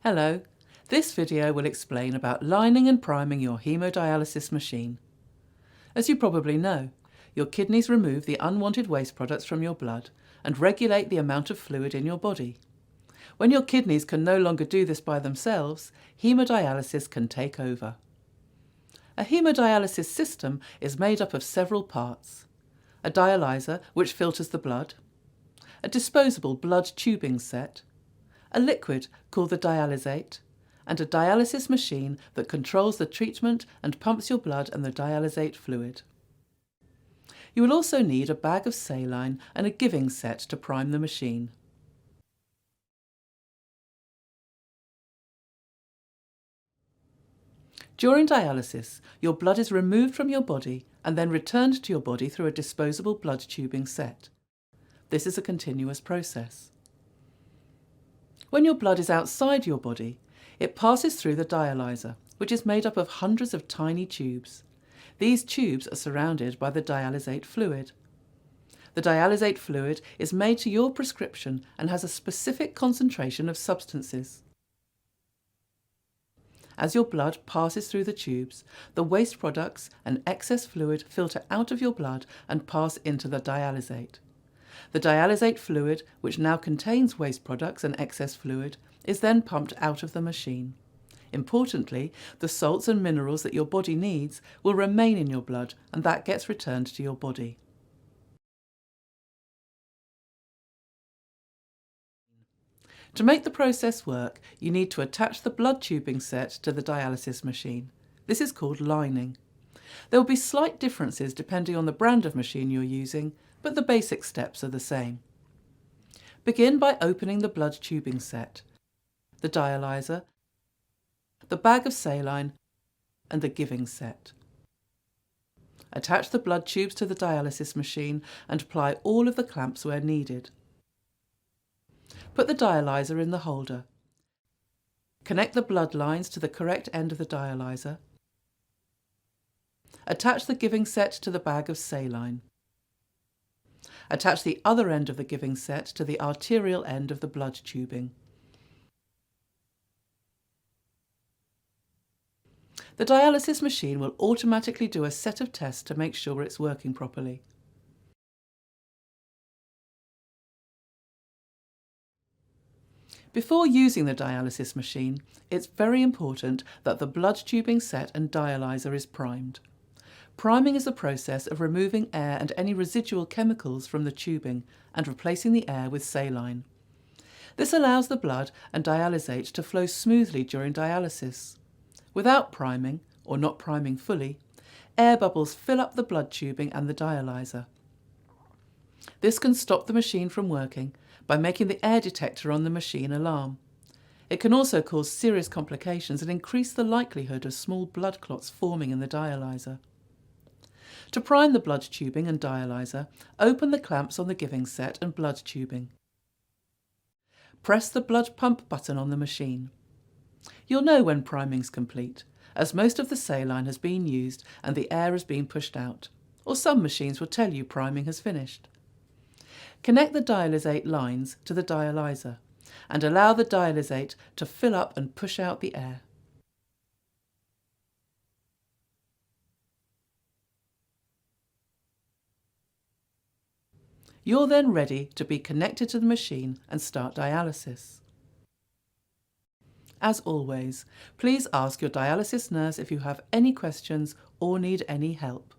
Hello, this video will explain about lining and priming your hemodialysis machine. As you probably know, your kidneys remove the unwanted waste products from your blood and regulate the amount of fluid in your body. When your kidneys can no longer do this by themselves, hemodialysis can take over. A hemodialysis system is made up of several parts: a dialyzer which filters the blood, a disposable blood tubing set, a liquid called the dialysate, and a dialysis machine that controls the treatment and pumps your blood and the dialysate fluid. You will also need a bag of saline and a giving set to prime the machine. During dialysis, your blood is removed from your body and then returned to your body through a disposable blood tubing set. This is a continuous process. When your blood is outside your body, it passes through the dialyzer, which is made up of hundreds of tiny tubes. These tubes are surrounded by the dialysate fluid. The dialysate fluid is made to your prescription and has a specific concentration of substances. As your blood passes through the tubes, the waste products and excess fluid filter out of your blood and pass into the dialysate. The dialysate fluid, which now contains waste products and excess fluid, is then pumped out of the machine. Importantly, the salts and minerals that your body needs will remain in your blood, and that gets returned to your body. To make the process work, you need to attach the blood tubing set to the dialysis machine. This is called lining. There will be slight differences depending on the brand of machine you're using, but the basic steps are the same. Begin by opening the blood tubing set, the dialyzer, the bag of saline, and the giving set. Attach the blood tubes to the dialysis machine and apply all of the clamps where needed. Put the dialyzer in the holder. Connect the blood lines to the correct end of the dialyzer. Attach the giving set to the bag of saline. Attach the other end of the giving set to the arterial end of the blood tubing. The dialysis machine will automatically do a set of tests to make sure it's working properly. Before using the dialysis machine, it's very important that the blood tubing set and dialyzer is primed. Priming is the process of removing air and any residual chemicals from the tubing and replacing the air with saline. This allows the blood and dialysate to flow smoothly during dialysis. Without priming, or not priming fully, air bubbles fill up the blood tubing and the dialyzer. This can stop the machine from working by making the air detector on the machine alarm. It can also cause serious complications and increase the likelihood of small blood clots forming in the dialyzer. To prime the blood tubing and dialyzer, open the clamps on the giving set and blood tubing. Press the blood pump button on the machine. You'll know when priming's complete, as most of the saline has been used and the air has been pushed out, or some machines will tell you priming has finished. Connect the dialysate lines to the dialyzer and allow the dialysate to fill up and push out the air. You're then ready to be connected to the machine and start dialysis. As always, please ask your dialysis nurse if you have any questions or need any help.